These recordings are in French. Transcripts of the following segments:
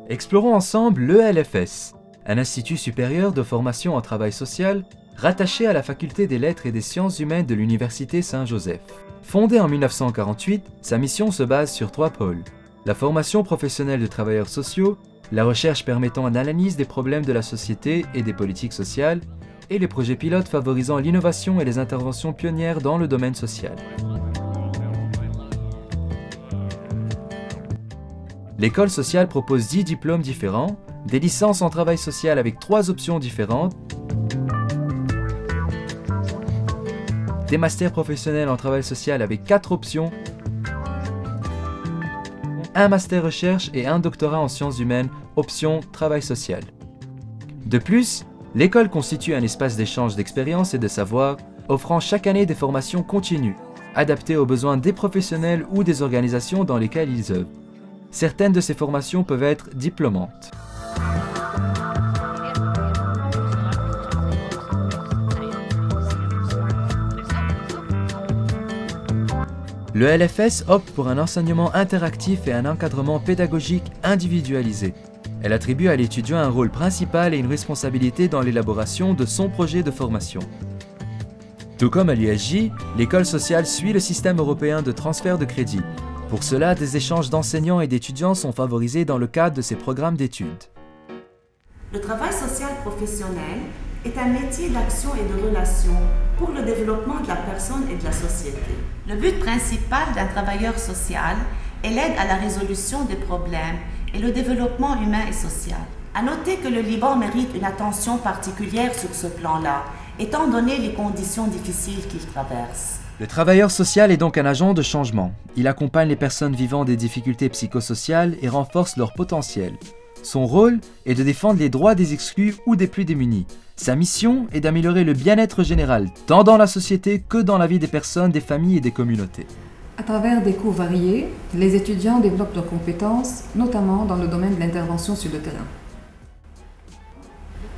Explorons ensemble l'ELFS, un institut supérieur de formation en travail social rattaché à la faculté des lettres et des sciences humaines de l'Université Saint-Joseph. Fondé en 1948, sa mission se base sur 3 pôles. La formation professionnelle de travailleurs sociaux, la recherche permettant l'analyse des problèmes de la société et des politiques sociales, et les projets pilotes favorisant l'innovation et les interventions pionnières dans le domaine social. L'école sociale propose 10 diplômes différents, des licences en travail social avec 3 options différentes, des masters professionnels en travail social avec 4 options, un master recherche et un doctorat en sciences humaines, option travail social. De plus, l'école constitue un espace d'échange d'expériences et de savoir, offrant chaque année des formations continues, adaptées aux besoins des professionnels ou des organisations dans lesquelles ils œuvrent. Certaines de ces formations peuvent être diplômantes. Le LFS opte pour un enseignement interactif et un encadrement pédagogique individualisé. Elle attribue à l'étudiant un rôle principal et une responsabilité dans l'élaboration de son projet de formation. Tout comme à l'USJ, l'école sociale suit le système européen de transfert de crédit. Pour cela, des échanges d'enseignants et d'étudiants sont favorisés dans le cadre de ces programmes d'études. Le travail social professionnel est un métier d'action et de relation pour le développement de la personne et de la société. Le but principal d'un travailleur social est l'aide à la résolution des problèmes et le développement humain et social. À noter que le Liban mérite une attention particulière sur ce plan-là, étant donné les conditions difficiles qu'il traverse. Le travailleur social est donc un agent de changement. Il accompagne les personnes vivant des difficultés psychosociales et renforce leur potentiel. Son rôle est de défendre les droits des exclus ou des plus démunis. Sa mission est d'améliorer le bien-être général, tant dans la société que dans la vie des personnes, des familles et des communautés. À travers des cours variés, les étudiants développent leurs compétences, notamment dans le domaine de l'intervention sur le terrain.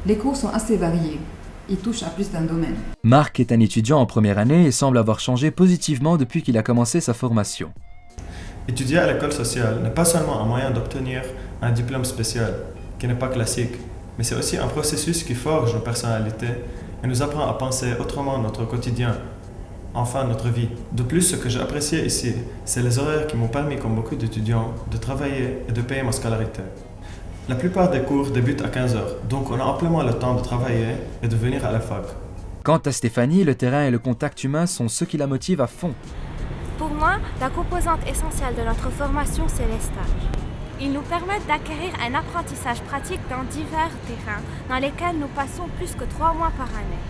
Les cours sont assez variés. Ils touchent à plus d'un domaine. Marc est un étudiant en première année et semble avoir changé positivement depuis qu'il a commencé sa formation. Étudier à l'école sociale n'est pas seulement un moyen d'obtenir un diplôme spécial, qui n'est pas classique, mais c'est aussi un processus qui forge nos personnalités et nous apprend à penser autrement notre quotidien, enfin notre vie. De plus, ce que j'ai apprécié ici, c'est les horaires qui m'ont permis, comme beaucoup d'étudiants, de travailler et de payer ma scolarité. La plupart des cours débutent à 15h, donc on a amplement le temps de travailler et de venir à la fac. Quant à Stéphanie, le terrain et le contact humain sont ceux qui la motivent à fond. Pour moi, la composante essentielle de notre formation, c'est les stages. Ils nous permettent d'acquérir un apprentissage pratique dans divers terrains dans lesquels nous passons plus que 3 mois par année.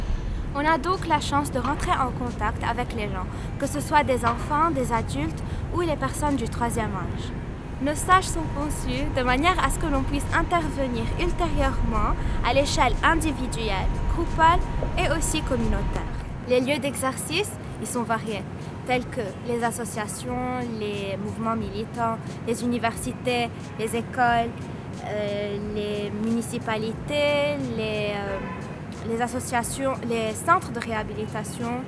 On a donc la chance de rentrer en contact avec les gens, que ce soit des enfants, des adultes ou les personnes du 3e âge. Nos stages sont conçus de manière à ce que l'on puisse intervenir ultérieurement à l'échelle individuelle, groupale et aussi communautaire. Les lieux d'exercice, ils sont variés, tels que les associations, les mouvements militants, les universités, les écoles, les municipalités, les associations, les centres de réhabilitation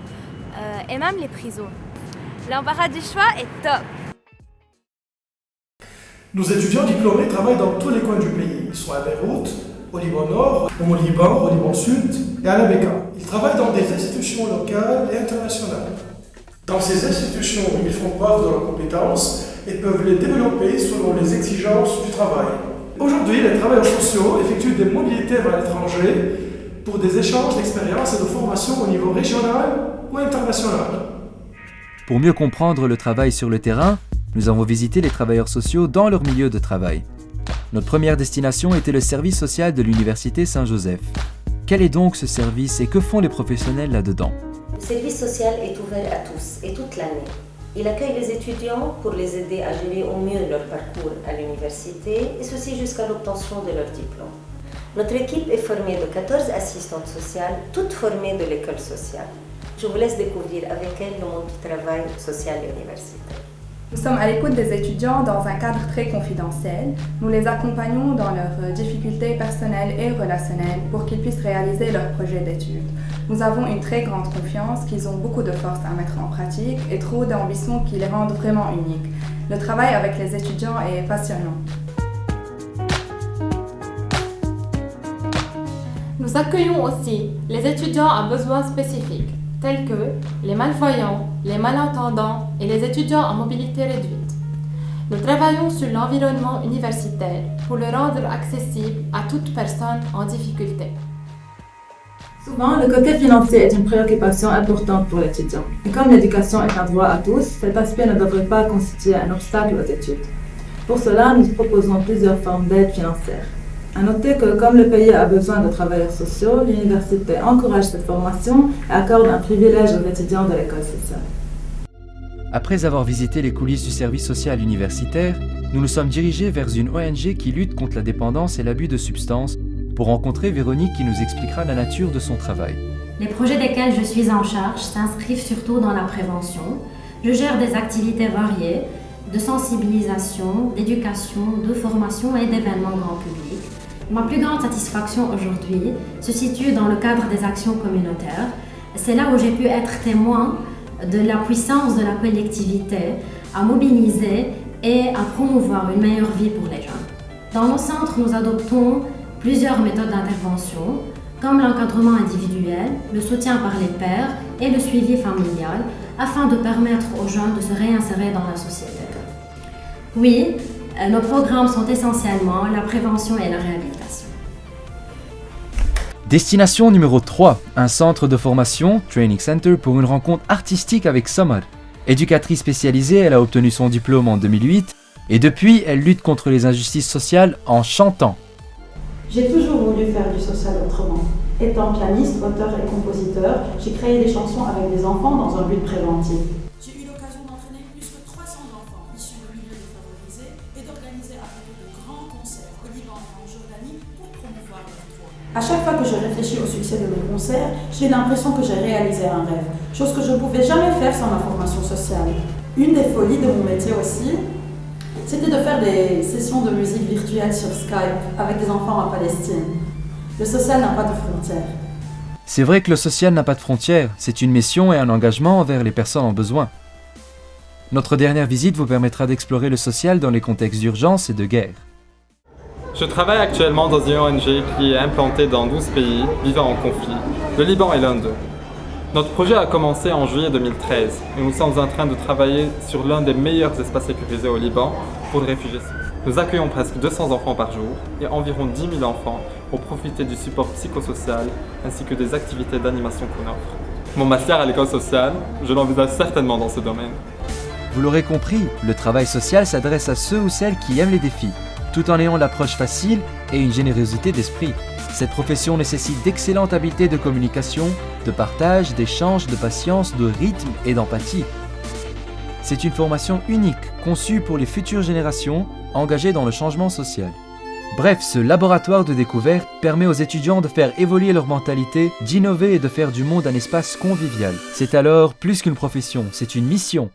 et même les prisons. L'embarras du choix est top. Nos étudiants diplômés travaillent dans tous les coins du pays. Ils sont à Beyrouth, au Liban Nord, au Liban, au Liban Sud et à la Béka. Ils travaillent dans des institutions locales et internationales. Dans ces institutions, ils font preuve de leurs compétences et peuvent les développer selon les exigences du travail. Aujourd'hui, les travailleurs sociaux effectuent des mobilités vers l'étranger pour des échanges d'expériences et de formation au niveau régional ou international. Pour mieux comprendre le travail sur le terrain, nous avons visité les travailleurs sociaux dans leur milieu de travail. Notre première destination était le service social de l'Université Saint-Joseph. Quel est donc ce service et que font les professionnels là-dedans ? Le service social est ouvert à tous et toute l'année. Il accueille les étudiants pour les aider à gérer au mieux leur parcours à l'université et ceci jusqu'à l'obtention de leur diplôme. Notre équipe est formée de 14 assistantes sociales, toutes formées de l'école sociale. Je vous laisse découvrir avec elles le monde du travail social et universitaire. Nous sommes à l'écoute des étudiants dans un cadre très confidentiel. Nous les accompagnons dans leurs difficultés personnelles et relationnelles pour qu'ils puissent réaliser leur projet d'études. Nous avons une très grande confiance qu'ils ont beaucoup de force à mettre en pratique et trop d'ambition qui les rendent vraiment uniques. Le travail avec les étudiants est passionnant. Nous accueillons aussi les étudiants à besoins spécifiques, tels que les malvoyants, les malentendants et les étudiants à mobilité réduite. Nous travaillons sur l'environnement universitaire pour le rendre accessible à toute personne en difficulté. Souvent, le côté financier est une préoccupation importante pour l'étudiant. Et comme l'éducation est un droit à tous, cet aspect ne devrait pas constituer un obstacle aux études. Pour cela, nous proposons plusieurs formes d'aide financière. À noter que, comme le pays a besoin de travailleurs sociaux, l'université encourage cette formation et accorde un privilège aux étudiants de l'école sociale. Après avoir visité les coulisses du service social universitaire, nous nous sommes dirigés vers une ONG qui lutte contre la dépendance et l'abus de substances pour rencontrer Véronique qui nous expliquera la nature de son travail. Les projets desquels je suis en charge s'inscrivent surtout dans la prévention. Je gère des activités variées de sensibilisation, d'éducation, de formation et d'événements grand public. Ma plus grande satisfaction aujourd'hui se situe dans le cadre des actions communautaires. C'est là où j'ai pu être témoin de la puissance de la collectivité à mobiliser et à promouvoir une meilleure vie pour les jeunes. Dans nos centres, nous adoptons plusieurs méthodes d'intervention, comme l'encadrement individuel, le soutien par les pairs et le suivi familial, afin de permettre aux jeunes de se réinsérer dans la société. Oui, nos programmes sont essentiellement la prévention et la réhabilitation. Destination numéro 3, un centre de formation, Training Center, pour une rencontre artistique avec Samar. Éducatrice spécialisée, elle a obtenu son diplôme en 2008 et depuis, elle lutte contre les injustices sociales en chantant. J'ai toujours voulu faire du social autrement. Étant pianiste, auteur et compositeur, j'ai créé des chansons avec des enfants dans un but préventif. J'ai eu l'occasion d'entraîner plus que 300 enfants issus de milieux défavorisés et d'organiser avec eux de grands concerts au Liban et en Jordanie pour promouvoir leurs droits. À chaque fois que je réfléchis au succès de mes concerts, j'ai l'impression que j'ai réalisé un rêve, chose que je ne pouvais jamais faire sans ma formation sociale. Une des folies de mon métier aussi, c'était de faire des sessions de musique virtuelle sur Skype avec des enfants en Palestine. Le social n'a pas de frontières. C'est vrai que le social n'a pas de frontières, c'est une mission et un engagement envers les personnes en besoin. Notre dernière visite vous permettra d'explorer le social dans les contextes d'urgence et de guerre. Je travaille actuellement dans une ONG qui est implantée dans 12 pays vivant en conflit. Le Liban est l'un d'eux. Notre projet a commencé en juillet 2013 et nous sommes en train de travailler sur l'un des meilleurs espaces sécurisés au Liban pour les réfugiés. Nous accueillons presque 200 enfants par jour et environ 10 000 enfants pour profiter du support psychosocial ainsi que des activités d'animation qu'on offre. Mon master à l'école sociale, je l'envisage certainement dans ce domaine. Vous l'aurez compris, le travail social s'adresse à ceux ou celles qui aiment les défis, tout en ayant l'approche facile et une générosité d'esprit. Cette profession nécessite d'excellentes habiletés de communication, de partage, d'échange, de patience, de rythme et d'empathie. C'est une formation unique, conçue pour les futures générations, engagées dans le changement social. Bref, ce laboratoire de découverte permet aux étudiants de faire évoluer leur mentalité, d'innover et de faire du monde un espace convivial. C'est alors plus qu'une profession, c'est une mission.